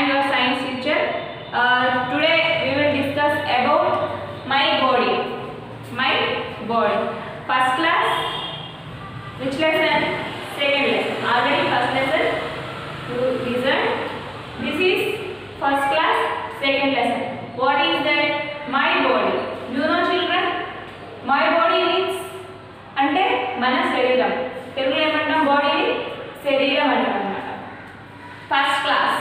am your science teacher. Today we will discuss about my body. My body. First class. Which lesson? Second lesson. Already first lesson you listened. This is first class. Second lesson. What is that? My body. You know children? My body means అంటే మన శరీరం. తెలుగులో ఏమంటాం? బాడీని శరీరం అంటాం అన్నమాట. First class.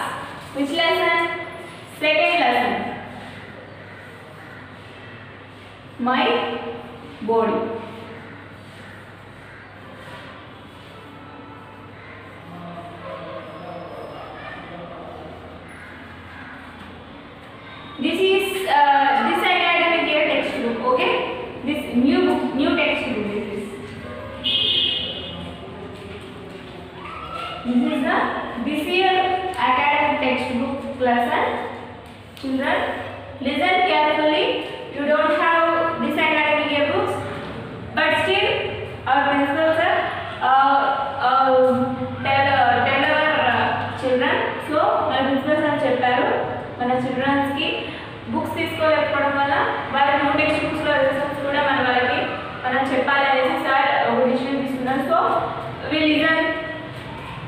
Which lesson? Second lesson. My body. This is this academic year textbook. Okay, this new textbook. This is the this year academic textbook lesson. Children, listen carefully. You don't have this academic year books, but still our principal sir tell our children. So my principal sir చెప్పారు మన children's కి books తీసుకోలేకపోవడం వల్ల వాళ్ళ new text books లో results కూడా మనం చెప్పాలి అనేసి సార్ ఒక డిసిషన్ తీసుకున్నారు. So we listen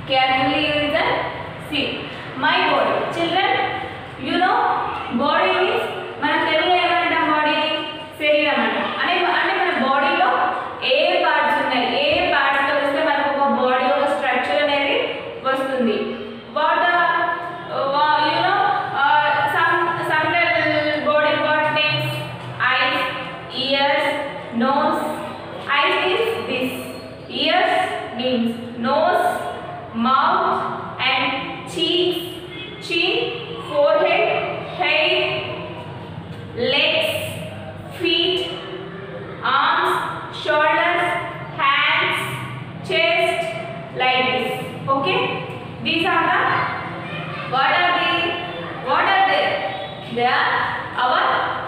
carefully. Listen. See, my body. Children, you know body means మన తెలుగులో ఏమంటాం? బాడీని శరీరం అంటాం. అంటే మన బాడీలో ఏ పార్ట్స్ ఉన్నాయి, ఏ పార్ట్స్ తో వస్తే మనకు ఒక బాడీ ఒక స్ట్రక్చర్ అనేది వస్తుంది. What you know some body part names: eyes, ears, nose. Eyes means this, ears means nose, mouth and cheeks, chin, forehead, head, legs, feet, arms, shoulders, hands, chest, like this. Okay, these are the what are they? They are our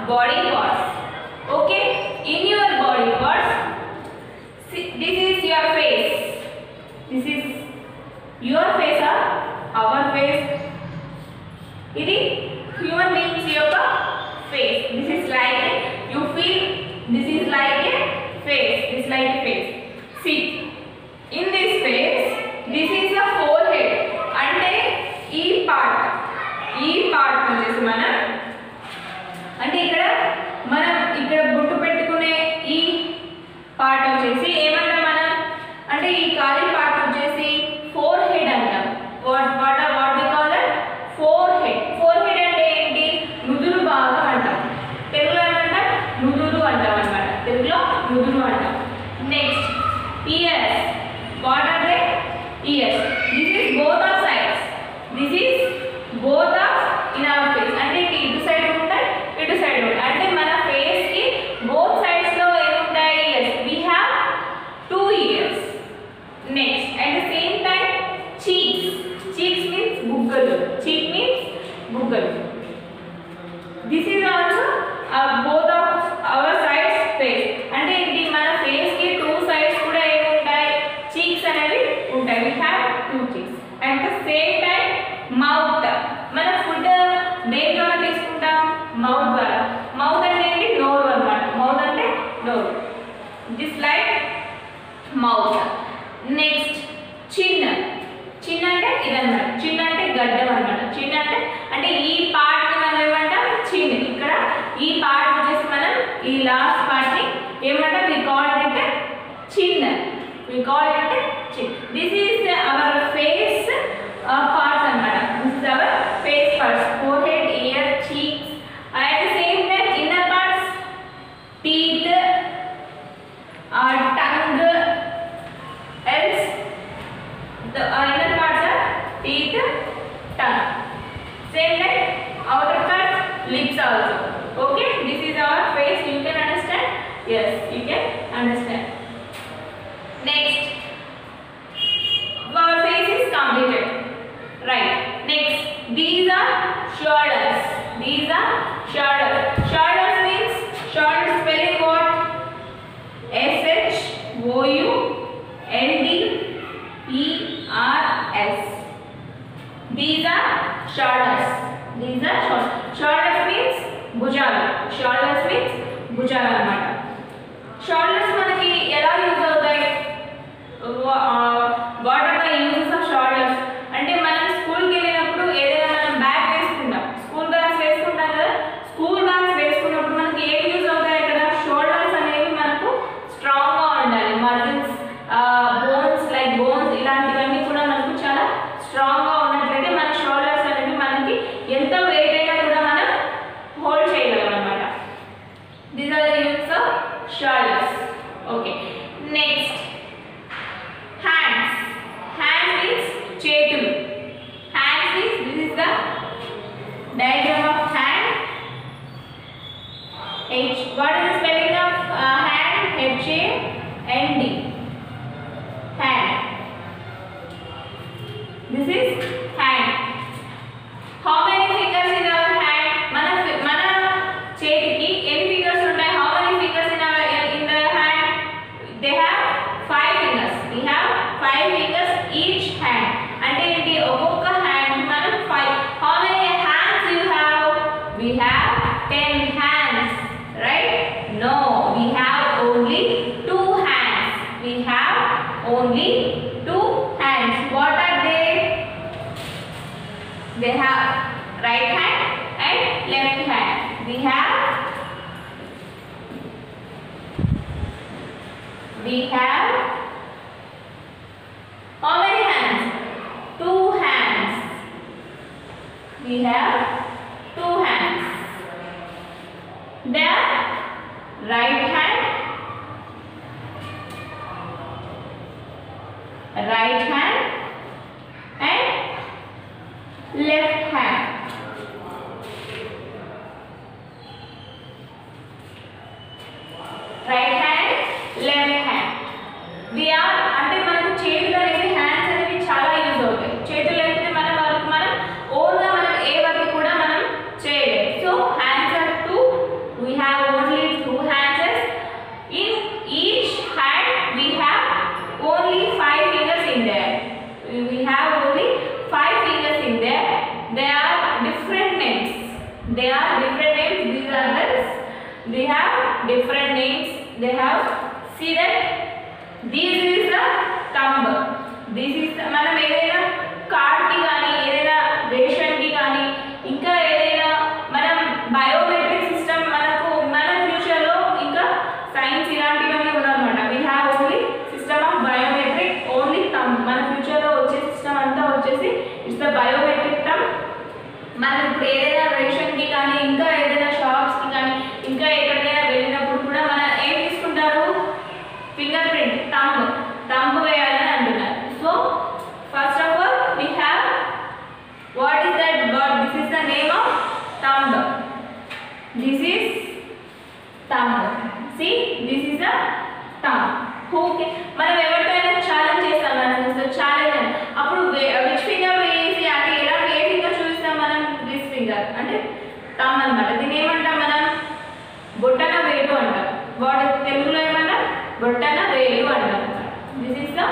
body parts. Okay, in your body parts, see, this is your face. This is your face or our face. It is human beings your face. This is like a, you feel this is like a face. This is like a face. See, in this face, this is the forehead. అంటే ఈ part వచ్చేసి మనం అంటే మనం ఇక్కడ బొట్టు పెట్టుకునే ఈ పార్ట్ వచ్చేసి ఏమంటాం మనం అంటే ఈ ఖాళీ పార్ట్ వచ్చేసి ఫోర్ హెడ్ అంటాం. What we call it? Forehead అంటే ఏంటి? నుదురు భాగం అంటాం. తెలుగులో ఏమంటాం? నుదురు అంటాం అన్నమాట. తెలుగులో నుదురు అంటాం. Next ears. What are they? Ears. This is both of sides. This is both of in our face. అంటే ఇటు సైడ్ ఉంటాయి, ఇటు సైడ్ ఉంటాయి. అంటే మన ఫేస్ కి బోత్ సైడ్స్ లో ఏముంటాయి? Ears. We have 2 ears. Next, at the same time, cheeks. Cheeks means buggalu. Cheek means buggalu. This is also both of our sides face. అంటే ఇది మన ఫేస్ కి 2 sides కూడా ఏముంటాయి? cheeks అనేవి ఉంటాయి. We have 2 cheeks. At the same time, mouth. మన food దేని ద్వారా తీసుకుంటాం? మౌత్ ద్వారా. మౌత్ అంటే ఏంటి? నోరు అన్నమాట. మౌత్ అంటే నోరు. This like mouth. నెక్స్ట్ చిన్. చిన్ అంటే ఇదన్నమాట. చిన్ అంటే గడ్డం అన్నమాట. చిన్ అంటే ఈ పార్ట్ ని మనం ఏమంటాం? చిన్. ఇక్కడ ఈ పార్ట్ వచ్చేసి మనం ఈ లాస్ట్ పార్ట్ ని ఏమంటాం? We call it chin. This is our face parts అన్నమాట. This is our face parts. Forehead, ear, cheeks. At the same time inner parts, teeth, tongue. Else the inner parts are teeth, tongue. Same like outer parts, lips also. Okay, this is our face. You can understand? Yes, you can understand. Next, our face is completed. Right. Next, these are shoulders. Shoulders means shoulder spelling what? SHOULDERS. These are shoulders. These are shoulders. Shoulders means భుజాలు. Shoulders means భుజాలు అన్నమాట. Shoulders మనకి ఎలా use అవుతాయి? What are the uses of shoulders? అంటే మనం స్కూల్కి వెళ్ళినప్పుడు ఏదైనా మనం బ్యాగ్ వేసుకుంటాం, స్కూల్ బ్యాగ్స్ వేసుకుంటాం కదా. స్కూల్ బ్యాగ్స్ వేసుకున్నప్పుడు మనకి ఏం యూజ్ అవుతాయి అక్కడ? షోల్డర్స్ అనేవి మనకు స్ట్రాంగ్గా ఉండాలి. మజిల్స్, బోన్స్, లైక్ బోన్స్ ఇలాంటివన్నీ కూడా మనకు చాలా స్ట్రాంగ్గా ఉన్నట్లయితే మన షోల్డర్స్ అనేవి మనకి ఎంత వెయిట్ అయినా కూడా మనం హోల్డ్ చేయగలం అన్నమాట. These are the uses of shoulders. Okay, next hands. Hands means చేతులు. Hands means this is the diagram of hand. What is the spelling of hand? H-A-N-D. Hand. This is hand. How many fingers in our hand? Mana chetiki any fingers untai? How many fingers in the hand? They have 5 fingers. We have 5 fingers each hand. Ante enti okokka hand manam 5. How many hands you have? We have 10 hands, right? No, we have only 2 hands. We have only 2 hands. What are they? They have right hand and left hand. We have how many hands? 2 hands. We have 2 hands. The right hand and left hand. Right hand, left hand. We are అంటే మనకు చేతులు అనేవి hands అనేవి చాలా use అవుతాయి. చేతులు లేకపోతే మన వరకు మనం ఓన్గా మనం ఏ వర్క్ కూడా మనం చేయలేం. So hands are 2. We have only 2 hands. In each hand we have only 5 fingers in there. We have only 5 fingers in there. They are different names. These are others. They have different names. They have, see that this is the thumb. This is మనం ఏదైనా కార్డ్కి కానీ ఏదైనా రేషన్కి కానీ ఇంకా ఏదైనా మనం biometric system మనకు మన ఫ్యూచర్లో ఇంకా సైన్స్ ఇలాంటివన్నీ ఉన్నాయన్నమాట. We have only system of biometric only thumb. మన ఫ్యూచర్లో వచ్చే సిస్టమ్ అంతా వచ్చేసి ఇట్స్ ద బయోమెట్రిక్ థంబ్. మనం ఇప్పుడు ఏదైనా రేషన్కి కానీ ఇంకా ఏదైనా షాప్స్కి కానీ ఇంకా ఎక్కడికైనా వెళ్ళినప్పుడు కూడా మన ఏం తీసుకుంటారు? ఫింగర్ ప్రింట్, థంబ్ వేయాలని అంటున్నారు. So first of all we have what is that word? This is the name of thumb. This is thumb. See, this is a thumb. Okay, మనం ఎవరితోనైనా ఛాలెంజ్ చేస్తాం మనం. సో ఛాలెంజ్ అప్పుడు which finger వేసి అంటే ఎలా ఏ ఫింగర్ చూపిస్తాం మనం? దిస్ ఫింగర్ అంటే థంబ్ అన్నమాట. దీన్ని ఏమంటాం మనం? బొట్టన వేలు అంటాం. వాడు తెలుగులో ఏమంటాం? బొట్టన వేలు అంటాం. This is the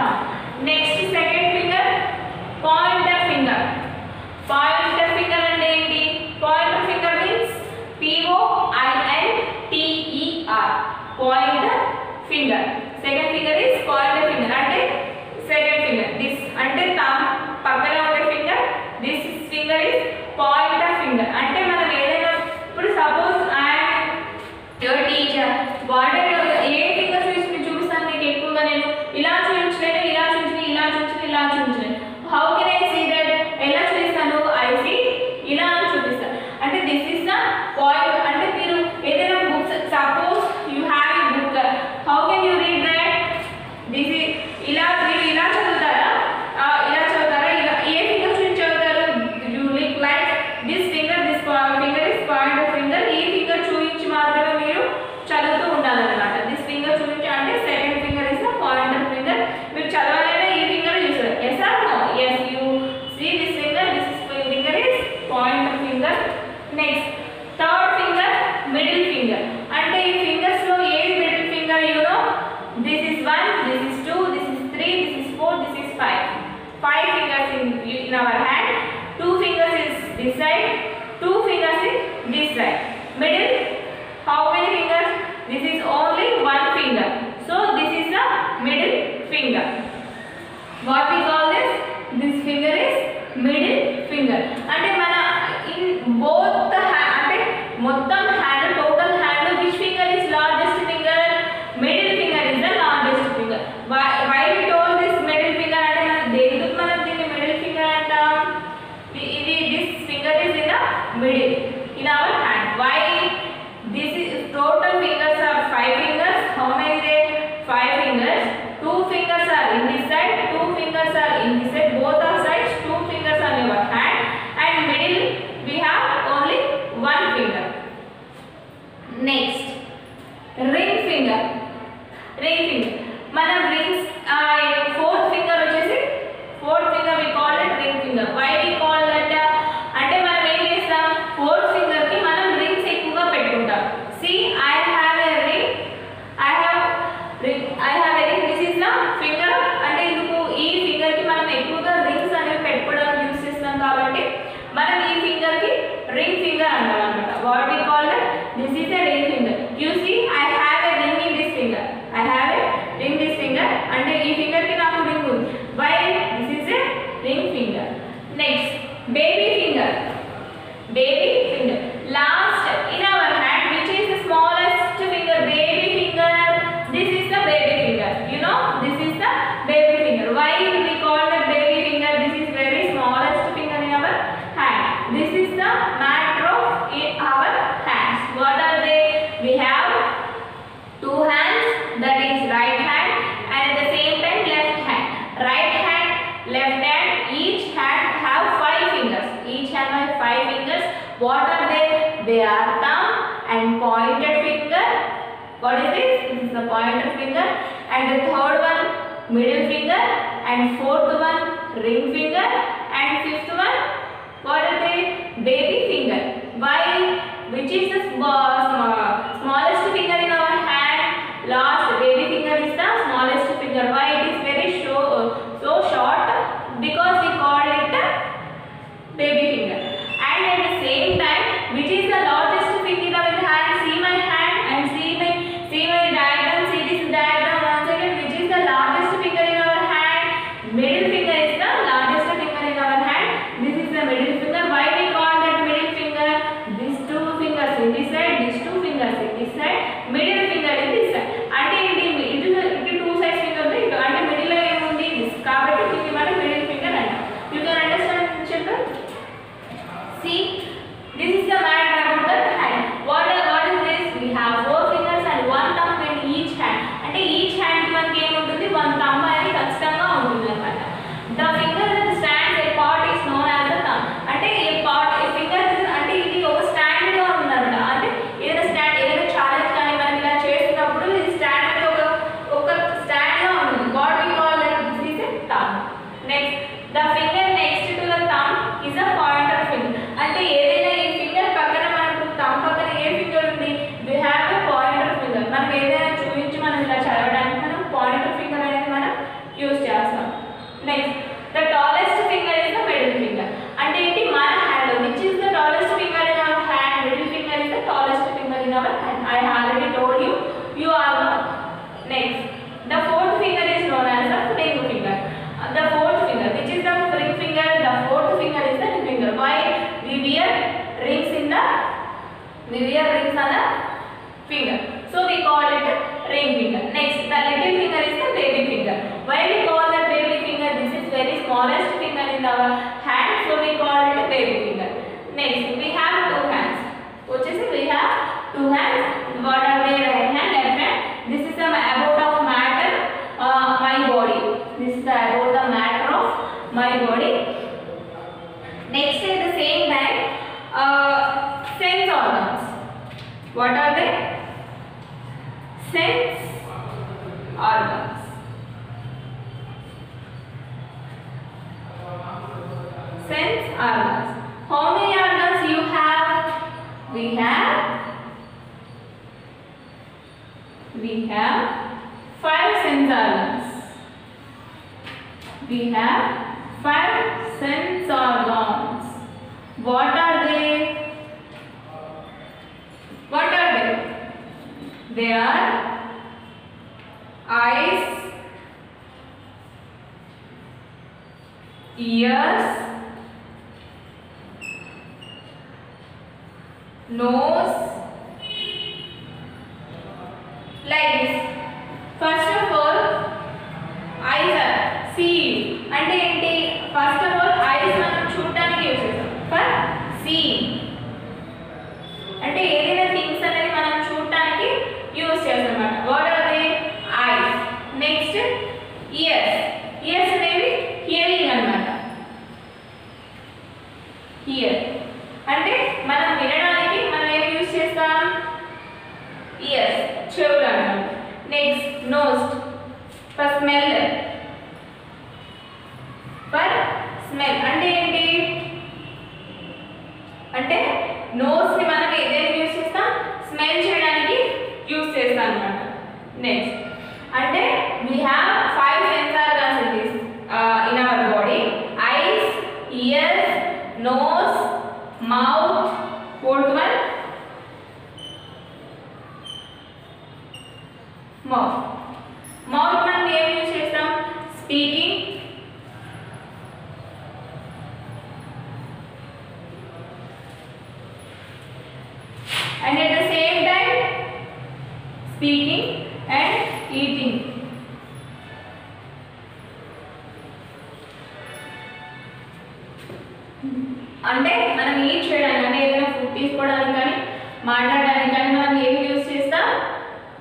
thumb. Next second finger pointer finger. Pointer finger అంటే ఏంటి? Pointer finger means POINTER. Pointer finger. Second finger is pointer finger అంటే సెకండ్ ఫింగర్. దిస్ అంటే థంబ్ పక్కన ఉండే finger. This finger is pointer finger. అంటే మనం ఏదైనా ఇప్పుడు suppose I'm your teacher, what a finger చూపిస్తాను మీకు ఎక్కువగా? నేను ఇలా చూపించలేను, ఇలా చూపించలేను. How can I see that? ఎలా చూపిస్తాను? ఐ సీ ఇలా చూపిస్తాను. అంటే దిస్ ఇస్ ద పాయింట్. అంటే మీరు ఏదైనా books suppose you have a book, how can you read that? This is ఇలా మీరు ఇలా చదువుతారా? ఇలా ఏ ఫింగర్ చూపించి చదువుతారు? You like this finger, this finger is pointer finger. ఈ ఫింగర్ చూపించి మాత్రమే మీరు చదువుతూ ఉండాలన్నమాట. దిస్ ఫింగర్ చూపించి అంటే second finger is the pointer finger. మీరు చదవాలైనా ఈ ఫింగర్ చూస్తారు. Yes or no? Yes, you see this finger. This finger is pointer finger. Next third finger middle finger. అంటే ఈ ఫింగర్స్ లో ఏది middle finger? You know, this is 1, this is 2, this is 3, this is 4, this is 5. 5 fingers in our hand. 2 fingers is this side. side, 2 fingers in this side. Middle, how many fingers? This is only 1 finger. So this is the middle finger. What we call this? This finger is middle finger. And mana in both the hand, and mottam hand, total hand, which finger is largest finger? Middle finger is the largest finger. Why we told this middle finger? And this middle finger and this finger is in the middle in our hand. Why? This is total fingers are 5 fingers. How many there? 5 fingers. 2 fingers are in this side, 2 fingers are in this side. Both are sides, 2 fingers on your hand, and middle we have only 1 finger. Next, ring finger. Ring finger. Mana rings. Fourth finger vachesi. Fourth finger we call it ring finger. Why we call that? Ante mana em chestam? Fourth finger ki mana rings ekkuva pettukuntam. See, I have a ring. I have a ring. This is the finger. Ante induku ee finger ki manam ekkuva rings anevi pettukodanikku use chestam kabatti manam ee finger ki ring finger antam annamata. What we call that? This is a ring finger. You see, I have a ring in this finger. I have a ring this finger. Ante ee finger ki naaku ring undi. Why? This is a ring finger. Next, baby finger. Baby finger. Last in our hand, which is the smallest finger? Baby finger. This is the baby finger. You know, this is the baby finger. Why we call that baby finger? This is very smallest finger in our hand. This is the matter of in our hands. What are they? We have 2 hands. That is right hand, and at the same time left hand. Right hand, left hand. Each hand have 5 fingers. Each hand have 5 fingers. What are they? They are thumb and pointed finger. What is this? This is the pointer finger. And the third one, middle finger. And fourth one, ring finger. And fifth one, what are they? Baby finger. Why? Which is the smallest finger in our hand? Last, baby finger is the smallest finger. Why it is very so short? Because we call it baby finger. And at the same time, which is the largest finger in our hand? See my hand and see my diagram. See this diagram once again. Which is the largest finger in our hand? Middle finger is the largest finger in our hand. This is the middle finger. Why we call that middle finger? These 2 fingers in this side, these 2 fingers in this side, middle finger in this side. And it is 2 sides finger. And middle emundi this. Kabatti this mana middle finger anta. You can understand, children? See, this is the matter about the hand. What is this? We have 4 fingers and 1 thumb in each hand. And each hand ki manaki em untundi 1 thumb ani khachitanga untundi annamata. The finger that stands apart is known as the thumb. Ante a finger ante idi oka stand ga unnadannata. Ante ఏదైనా challenge కానీ మనం ఇలా చేస్తున్నప్పుడు ఇది stand మీద ఒక stand గా ఉంటుంది. What we call that? This is a thumb. Next, the finger next to the thumb is a pointer finger. అంటే ఏదైనా ఈ ఫింగర్ పక్కన మనకు thumb పక్కన ఏ ఫింగర్ ఉంది? We have a pointer finger. మనం ఏదైనా చూపించి మనం ఇలా చదవడానికి మనం pointer finger అనేది మనం యూస్ చేస్తాం. Next, the tallest finger is the middle finger. అంటే ఏంటి? మన hand which is the tallest finger in our hand? Middle finger is the tallest finger in our hand. I already told you. You all know. Next, the fourth finger is known as the ring finger. The fourth finger, which is the ring finger? The fourth finger is the ring finger. Why? We wear rings on the finger. So we call it ring finger. Next, the little finger is the baby finger. Why we call that baby finger? This is very smallest finger in our hand. So we call it a baby finger. Next, we have 2 hands. Which is we have 2 hands. What are they? Right hand, left hand. This is the about of matter, my body. This is the about the matter of my body. Next, at the same time, sense organs. What are they? Sense organs. Sense organs. How many organs you have? We have 5 sense organs. We have 5 sense organs. What are they? What are they? They are eyes, ears, nose, like this. First of all, eyes are see. అంటే ఏంటి? First of all ice మనం చూడడానికి use చేస్తాం for seeing. అంటే ఏదైనా things అనేది మనం చూడడానికి యూజ్ చేస్తాం అన్నమాట. What are they? Eyes. Next ears. Ears అనేవి హియరింగ్ అన్నమాట. హియర్ అంటే మనం వినడానికి మనం ఏం యూజ్ చేస్తాం? ఇయర్స్, చెవులు అన్నమాట. Next nose for smell. For smell అంటే ఏంటి? అంటే నోస్ ని మనం ఏదైనా యూజ్ చేస్తాం? స్మెల్ చేయడానికి యూజ్ చేస్తాం అన్నమాట. నెక్స్ట్ అంటే we have 5 sense organs in our body: eyes, ears, nose, mouth, fourth one mouth. Mouth మనం ఏం యూజ్ చేస్తాం? Speaking, and at the same time speaking and eating. అంటే మనం ఈట్ చేయడానికి అంటే ఏదైనా ఫుడ్ తీసుకోవడానికి కానీ మాట్లాడడానికి కానీ మనం ఏం యూజ్ చేస్తాం?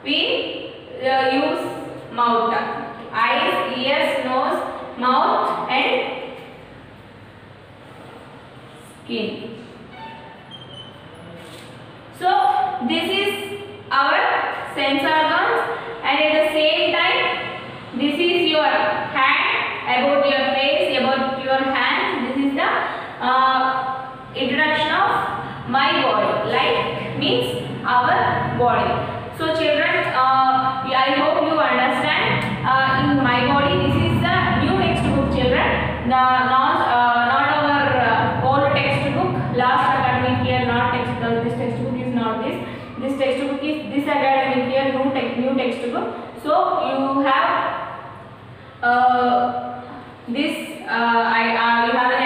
We use mouth. Eyes, ears, nose, mouth and skin. So this is our sense organs, and at the same time this is your hand, about your face, about your hands. This is the introduction of my body. Life means our body. So children, I hope you understand. In my body, this is the new textbook, children. The not our old textbook. Last academic year, not this textbook is not this. This textbook is this academic year new textbook. So you have this. You have a